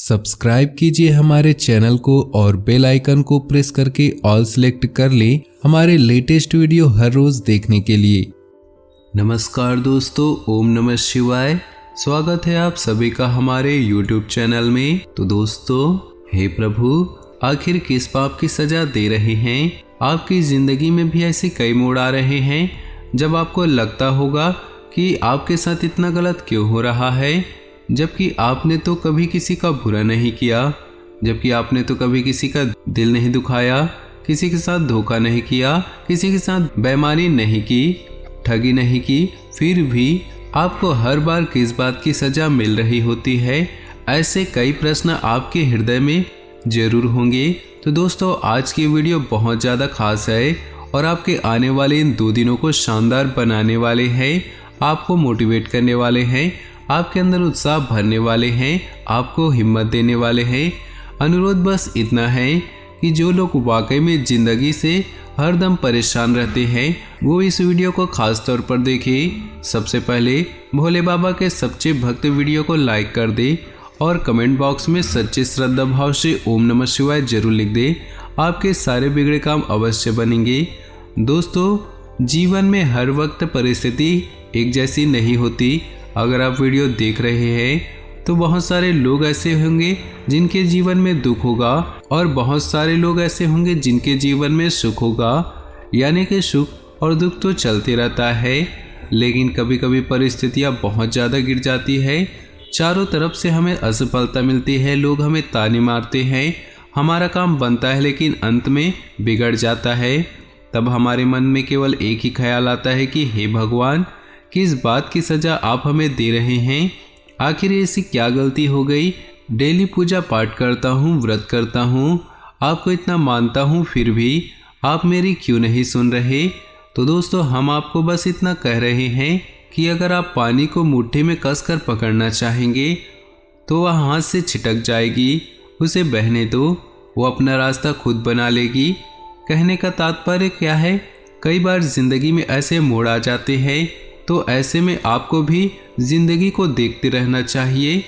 Subscribe कीजिए हमारे channel को और बेल आइकन को प्रेस करके ऑल सेलेक्ट कर लें हमारे लेटेस्ट वीडियो हर रोज देखने के लिए। नमस्कार दोस्तों, ओम नमः शिवाय। स्वागत है आप सभी का हमारे YouTube चैनल में। तो दोस्तों, हे प्रभु, आखिर किस पाप की सजा दे रहे हैं? आपकी जिंदगी में भी ऐसे कई मोड़ आ रहे हैं जब आपको लगता होगा कि आपके साथ इतना गलत क्यों हो रहा है, जबकि आपने तो कभी किसी का बुरा नहीं किया, जबकि आपने तो कभी किसी का दिल नहीं दुखाया, किसी के साथ धोखा नहीं किया, किसी के साथ बेईमानी नहीं की, ठगी नहीं की, फिर भी आपको हर बार किस बात की सजा मिल रही होती है? ऐसे कई प्रश्न आपके हृदय में जरूर होंगे। तो दोस्तों, आज की वीडियो बहुत ज़्यादा खास है और आपके आने वाले इन 2 दिनों को शानदार बनाने वाले हैं, आपको मोटिवेट करने वाले हैं, आपके अंदर उत्साह भरने वाले हैं, आपको हिम्मत देने वाले हैं। अनुरोध बस इतना है कि जो लोग वाकई में ज़िंदगी से हरदम परेशान रहते हैं वो इस वीडियो को खास तौर पर देखें। सबसे पहले भोले बाबा के सच्चे भक्त वीडियो को लाइक कर दे और कमेंट बॉक्स में सच्चे श्रद्धा भाव से ओम नमः शिवाय जरूर लिख दे। आपके सारे बिगड़े काम अवश्य बनेंगे। दोस्तों, जीवन में हर वक्त परिस्थिति एक जैसी नहीं होती। अगर आप वीडियो देख रहे हैं तो बहुत सारे लोग ऐसे होंगे जिनके जीवन में दुख होगा और बहुत सारे लोग ऐसे होंगे जिनके जीवन में सुख होगा। यानी कि सुख और दुख तो चलते रहता है, लेकिन कभी कभी परिस्थितियां बहुत ज़्यादा गिर जाती है। चारों तरफ से हमें असफलता मिलती है, लोग हमें ताने मारते हैं, हमारा काम बनता है लेकिन अंत में बिगड़ जाता है। तब हमारे मन में केवल एक ही ख्याल आता है कि हे भगवान, किस बात की सज़ा आप हमें दे रहे हैं? आखिर ऐसी क्या गलती हो गई? डेली पूजा पाठ करता हूँ, व्रत करता हूँ, आपको इतना मानता हूँ, फिर भी आप मेरी क्यों नहीं सुन रहे? तो दोस्तों, हम आपको बस इतना कह रहे हैं कि अगर आप पानी को मुट्ठी में कसकर पकड़ना चाहेंगे तो वह हाथ से छिटक जाएगी। उसे बहने दो, वो अपना रास्ता खुद बना लेगी। कहने का तात्पर्य क्या है? कई बार जिंदगी में ऐसे मोड़ आ जाते हैं, तो ऐसे में आपको भी जिंदगी को देखते रहना चाहिए।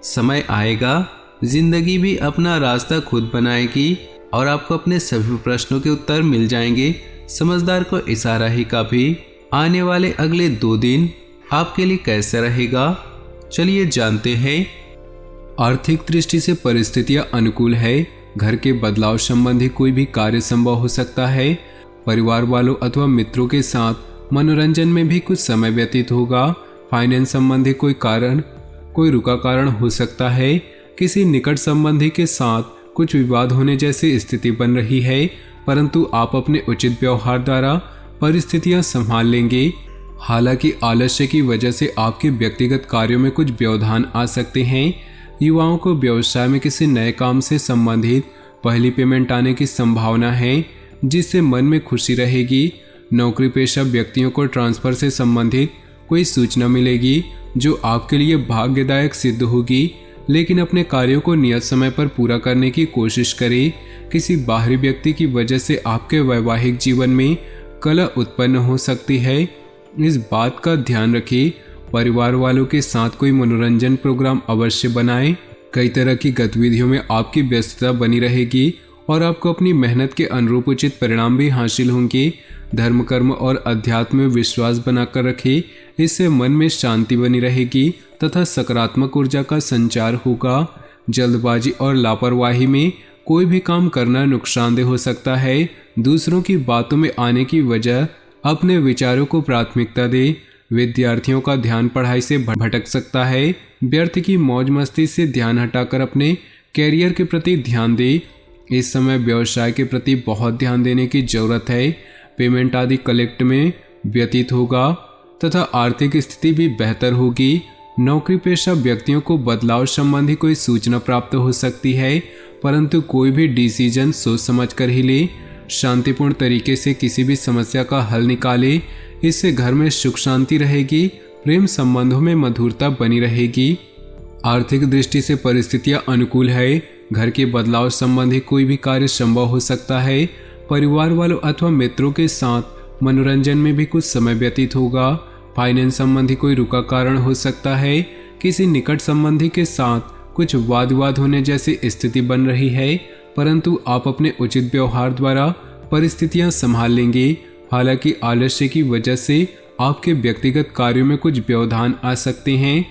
समय आएगा, जिंदगी भी अपना रास्ता खुद बनाएगी और आपको अपने सभी प्रश्नों के उत्तर मिल जाएंगे। समझदार को इशारा ही काफी। आने वाले अगले 2 दिन आपके लिए कैसा रहेगा, चलिए जानते हैं। आर्थिक दृष्टि से परिस्थितियां अनुकूल है। घर के बदलाव संबंधी कोई भी कार्य संभव हो सकता है। परिवार वालों अथवा मित्रों के साथ मनोरंजन में भी कुछ समय व्यतीत होगा। फाइनेंस संबंधी कोई रुका कारण हो सकता है। किसी निकट संबंधी के साथ कुछ विवाद होने जैसी स्थिति बन रही है, परंतु आप अपने उचित व्यवहार द्वारा परिस्थितियां संभाल लेंगे। हालांकि आलस्य की वजह से आपके व्यक्तिगत कार्यों में कुछ व्यवधान आ सकते हैं। युवाओं को व्यवसाय में किसी नए काम से संबंधित पहली पेमेंट आने की संभावना है, जिससे मन में खुशी रहेगी। नौकरी पेशा व्यक्तियों को ट्रांसफर से संबंधित कोई सूचना मिलेगी जो आपके लिए भाग्यदायक सिद्ध होगी, लेकिन अपने कार्यों को नियत समय पर पूरा करने की कोशिश करें। किसी बाहरी व्यक्ति की वजह से आपके वैवाहिक जीवन में कलह उत्पन्न हो सकती है, इस बात का ध्यान रखें। परिवार वालों के साथ कोई मनोरंजन प्रोग्राम अवश्य बनाएं। कई तरह की गतिविधियों में आपकी व्यस्तता बनी रहेगी और आपको अपनी मेहनत के अनुरूप उचित परिणाम भी हासिल होंगे। धर्म कर्म और अध्यात्म में विश्वास बनाकर रखें, इससे मन में शांति बनी रहेगी तथा सकारात्मक ऊर्जा का संचार होगा। जल्दबाजी और लापरवाही में कोई भी काम करना नुकसानदेह हो सकता है। दूसरों की बातों में आने की वजह अपने विचारों को प्राथमिकता दे। विद्यार्थियों का ध्यान पढ़ाई से भटक सकता है। व्यर्थ की मौज मस्ती से ध्यान हटाकर अपने कैरियर के प्रति ध्यान दे। इस समय व्यवसाय के प्रति बहुत ध्यान देने की जरूरत है। पेमेंट आदि कलेक्ट में व्यतीत होगा तथा आर्थिक स्थिति भी बेहतर होगी। नौकरी पेशा व्यक्तियों को बदलाव संबंधी कोई सूचना प्राप्त हो सकती है, परंतु कोई भी डिसीजन सोच समझकर ही ले। शांतिपूर्ण तरीके से किसी भी समस्या का हल निकाले, इससे घर में सुख शांति रहेगी। प्रेम संबंधों में मधुरता बनी रहेगी। आर्थिक दृष्टि से परिस्थितियां अनुकूल है। घर के बदलाव संबंधी कोई भी कार्य संभव हो सकता है। परिवार वालों अथवा मित्रों के साथ मनोरंजन में भी कुछ समय व्यतीत होगा। फाइनेंस संबंधी कोई रुका कारण हो सकता है। किसी निकट संबंधी के साथ कुछ वाद विवाद होने जैसी स्थिति बन रही है, परंतु आप अपने उचित व्यवहार द्वारा परिस्थितियां संभाल लेंगे। हालांकि आलस्य की वजह से आपके व्यक्तिगत कार्यों में कुछ व्यवधान आ सकते हैं।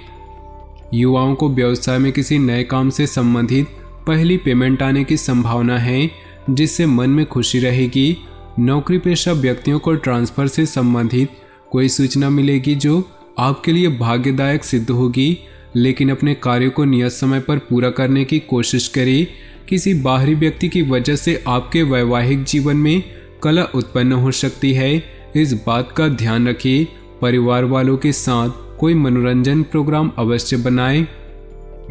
युवाओं को व्यवसाय में किसी नए काम से संबंधित पहली पेमेंट आने की संभावना है, जिससे मन में खुशी रहेगी। नौकरी पेशा व्यक्तियों को ट्रांसफर से संबंधित कोई सूचना मिलेगी जो आपके लिए भाग्यदायक सिद्ध होगी, लेकिन अपने कार्यों को नियत समय पर पूरा करने की कोशिश करें। किसी बाहरी व्यक्ति की वजह से आपके वैवाहिक जीवन में कलह उत्पन्न हो सकती है, इस बात का ध्यान रखें। परिवार वालों के साथ कोई मनोरंजन प्रोग्राम अवश्य बनाएं।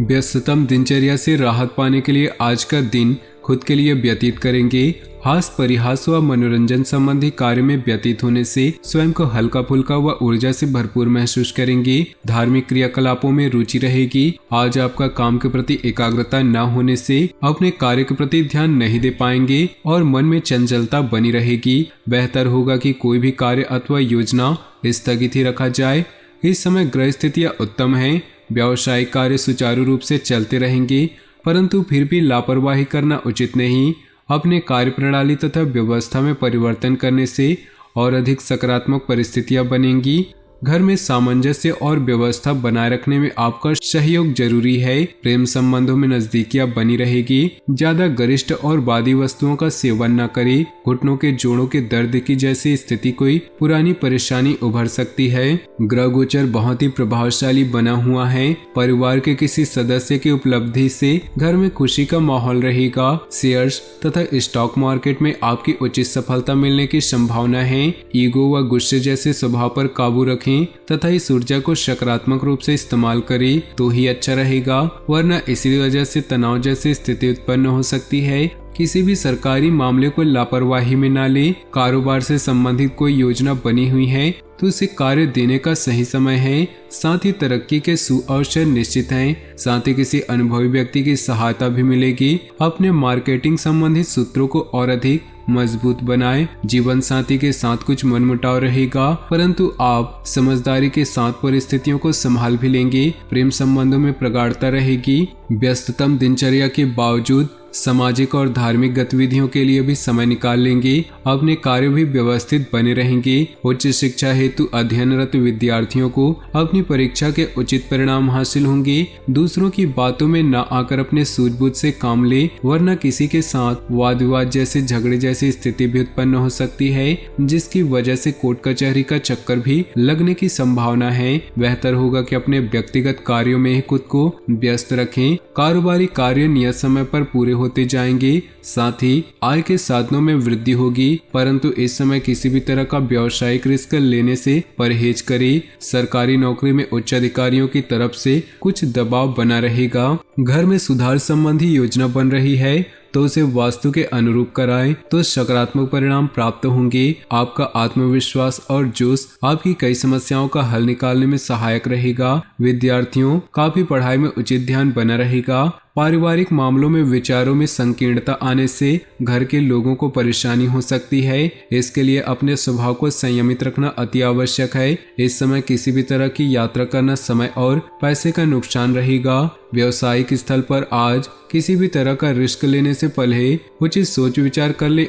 व्यस्ततम दिनचर्या से राहत पाने के लिए आज का दिन खुद के लिए व्यतीत करेंगे। हास परिहास व मनोरंजन संबंधी कार्य में व्यतीत होने से स्वयं को हल्का फुल्का व ऊर्जा से भरपूर महसूस करेंगे। धार्मिक क्रियाकलापों में रुचि रहेगी। आज आपका काम के प्रति एकाग्रता न होने से अपने कार्य के प्रति ध्यान नहीं दे पाएंगे और मन में चंचलता बनी रहेगी। बेहतर होगा कि कोई भी कार्य अथवा योजना स्थगित ही रखा जाए। इस समय ग्रह स्थितियां उत्तम हैं। व्यावसायिक कार्य सुचारू रूप से चलते रहेंगे, परंतु फिर भी लापरवाही करना उचित नहीं। अपने कार्य प्रणाली तथा व्यवस्था में परिवर्तन करने से और अधिक सकारात्मक परिस्थितियां बनेंगी। घर में सामंजस्य और व्यवस्था बनाए रखने में आपका सहयोग जरूरी है। प्रेम संबंधों में नजदीकियां बनी रहेगी। ज्यादा गरिष्ठ और वादी वस्तुओं का सेवन न करें। घुटनों के जोड़ों के दर्द की जैसी स्थिति कोई पुरानी परेशानी उभर सकती है। ग्रह गोचर बहुत ही प्रभावशाली बना हुआ है। परिवार के किसी सदस्य की उपलब्धि से घर में खुशी का माहौल रहेगा। शेयर्स तथा स्टॉक मार्केट में आपकी उचित सफलता मिलने की संभावना है। ईगो व गुस्से जैसे स्वभाव पर काबू रखें तथा इस ऊर्जा को सकारात्मक रूप से इस्तेमाल करें तो ही अच्छा रहेगा, वरना इसी वजह से तनाव जैसी स्थिति उत्पन्न हो सकती है। किसी भी सरकारी मामले को लापरवाही में न ले। कारोबार से संबंधित कोई योजना बनी हुई है तो उसे कार्य देने का सही समय है। साथ ही तरक्की के सुअवसर निश्चित हैं। साथ ही किसी अनुभवी व्यक्ति की सहायता भी मिलेगी। अपने मार्केटिंग संबंधित सूत्रों को और अधिक मजबूत बनाएं। जीवन साथी के साथ कुछ मनमुटाव रहेगा, परंतु आप समझदारी के साथ परिस्थितियों को संभाल भी लेंगे। प्रेम संबंधों में प्रगाढ़ता रहेगी। व्यस्ततम दिनचर्या के बावजूद सामाजिक और धार्मिक गतिविधियों के लिए भी समय निकाल लेंगे। अपने कार्य भी व्यवस्थित बने रहेंगे। उच्च शिक्षा हेतु अध्ययनरत विद्यार्थियों को अपनी परीक्षा के उचित परिणाम हासिल होंगे। दूसरों की बातों में न आकर अपने सूझबूझ से काम ले, वरना किसी के साथ वाद विवाद जैसे झगड़े जैसी स्थिति भी उत्पन्न हो सकती है, जिसकी वजह से कोर्ट कचहरी का चक्कर भी लगने की संभावना है। बेहतर होगा कि अपने व्यक्तिगत कार्यों में ही खुद को व्यस्त रखें। कारोबारी कार्य नियत समय पर पूरे होते जाएंगे। साथ ही आय के साधनों में वृद्धि होगी, परंतु इस समय किसी भी तरह का व्यावसायिक रिस्क लेने से परहेज करें। सरकारी नौकरी में उच्च अधिकारियों की तरफ से कुछ दबाव बना रहेगा। घर में सुधार संबंधी योजना बन रही है तो उसे वास्तु के अनुरूप कराएं तो सकारात्मक परिणाम प्राप्त होंगे। आपका आत्मविश्वास और जोश आपकी कई समस्याओं का हल निकालने में सहायक रहेगा। विद्यार्थियों का भी पढ़ाई में उचित ध्यान बना रहेगा। पारिवारिक मामलों में विचारों में संकीर्णता आने से घर के लोगों को परेशानी हो सकती है। इसके लिए अपने स्वभाव को संयमित रखना अति आवश्यक है। इस समय किसी भी तरह की यात्रा करना समय और पैसे का नुकसान रहेगा। व्यवसायिक स्थल पर आज किसी भी तरह का रिस्क लेने से पहले उचित सोच विचार कर ले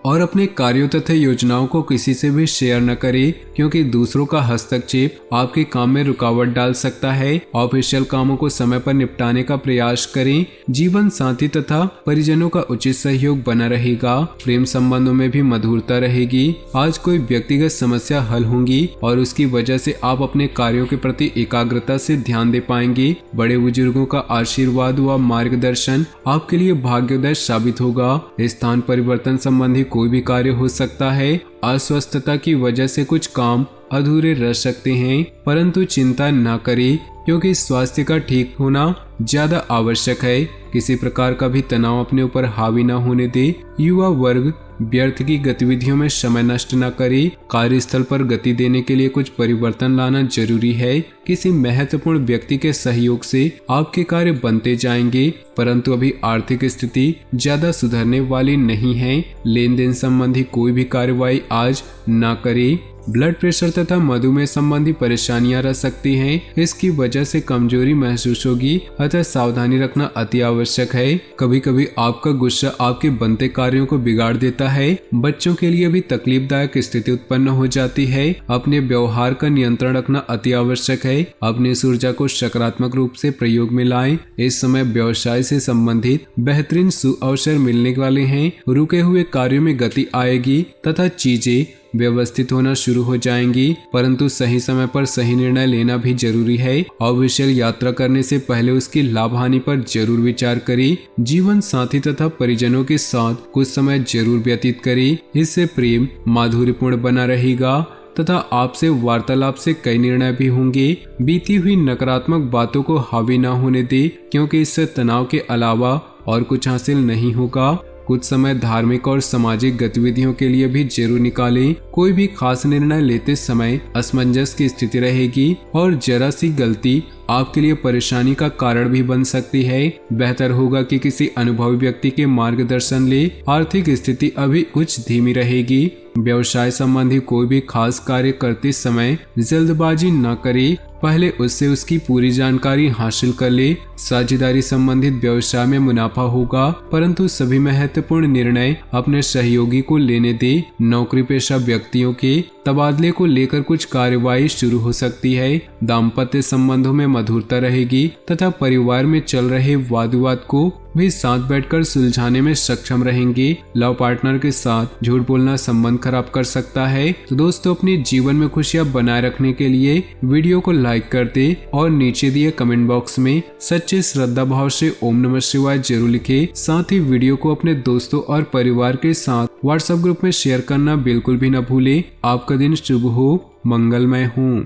और अपने कार्यों तथा योजनाओं को किसी से भी शेयर न करें, क्योंकि दूसरों का हस्तक्षेप आपके काम में रुकावट डाल सकता है। ऑफिशियल कामों को समय पर निपटाने का प्रयास करें। जीवन साथी तथा परिजनों का उचित सहयोग बना रहेगा। प्रेम संबंधों में भी मधुरता रहेगी। आज कोई व्यक्तिगत समस्या हल होंगी और उसकी वजह से आप अपने कार्यों के प्रति एकाग्रता से ध्यान दे पाएंगे। बड़े बुजुर्गों का आशीर्वाद व मार्गदर्शन आपके लिए भाग्योदय साबित होगा। स्थान परिवर्तन संबंधी कोई भी कार्य हो सकता है। अस्वस्थता की वजह से कुछ काम अधूरे रह सकते हैं, परंतु चिंता न करें, क्योंकि स्वास्थ्य का ठीक होना ज्यादा आवश्यक है। किसी प्रकार का भी तनाव अपने ऊपर हावी न होने दे। युवा वर्ग व्यर्थ की गतिविधियों में समय नष्ट न करे। कार्यस्थल पर गति देने के लिए कुछ परिवर्तन लाना जरूरी है। किसी महत्वपूर्ण व्यक्ति के सहयोग से आपके कार्य बनते जाएंगे, परंतु अभी आर्थिक स्थिति ज्यादा सुधरने वाली नहीं है। लेन देन संबंधी कोई भी कार्यवाही आज न करें। ब्लड प्रेशर तथा मधुमेह संबंधी परेशानी परेशानियां रह सकती हैं। इसकी वजह से कमजोरी महसूस होगी, अतः सावधानी रखना अति आवश्यक है। कभी कभी आपका गुस्सा आपके बनते कार्यों को बिगाड़ देता है। बच्चों के लिए भी तकलीफदायक स्थिति उत्पन्न हो जाती है। अपने व्यवहार का नियंत्रण रखना अति आवश्यक है। अपनी इस ऊर्जा को सकारात्मक रूप से प्रयोग में लाएं। इस समय व्यवसाय से संबंधित बेहतरीन अवसर मिलने वाले हैं। रुके हुए कार्यों में गति आएगी तथा चीजें व्यवस्थित होना शुरू हो जाएंगी, परंतु सही समय पर सही निर्णय लेना भी जरूरी है। अविचल यात्रा करने से पहले उसकी लाभ हानि पर जरूर विचार करें। जीवन साथी तथा परिजनों के साथ कुछ समय जरूर व्यतीत करें। इससे प्रेम माधुर्यपूर्ण बना रहेगा तथा आपसे वार्तालाप से कई निर्णय भी होंगे। बीती हुई नकारात्मक बातों को हावी ना होने दे, क्योंकि इससे तनाव के अलावा और कुछ हासिल नहीं होगा। कुछ समय धार्मिक और सामाजिक गतिविधियों के लिए भी जरूर निकालें। कोई भी खास निर्णय लेते समय असमंजस की स्थिति रहेगी और जरा सी गलती आपके लिए परेशानी का कारण भी बन सकती है। बेहतर होगा कि किसी अनुभवी व्यक्ति के मार्गदर्शन ले। आर्थिक स्थिति अभी कुछ धीमी रहेगी। व्यवसाय संबंधी कोई भी खास कार्य करते समय जल्दबाजी न करे, पहले उससे उसकी पूरी जानकारी हासिल कर ले। साझेदारी संबंधित व्यवसाय में मुनाफा होगा, परंतु सभी महत्वपूर्ण निर्णय अपने सहयोगी को लेने दे। नौकरी पेशा व्यक्तियों के तबादले को लेकर कुछ कार्यवाही शुरू हो सकती है। दाम्पत्य संबंधों में मधुरता रहेगी तथा परिवार में चल रहे वाद विवाद को भी साथ बैठकर सुलझाने में सक्षम रहेंगे। लव पार्टनर के साथ झूठ बोलना संबंध खराब कर सकता है। तो दोस्तों, अपने जीवन में खुशियां बनाए रखने के लिए वीडियो को लाइक कर दे और नीचे दिए कमेंट बॉक्स में सच्चे श्रद्धा भाव से ओम नमः शिवाय जरूर लिखे। साथ ही वीडियो को अपने दोस्तों और परिवार के साथ व्हाट्सएप ग्रुप में शेयर करना बिल्कुल भी न भूले। आपका दिन शुभ हो, मंगलमय हो।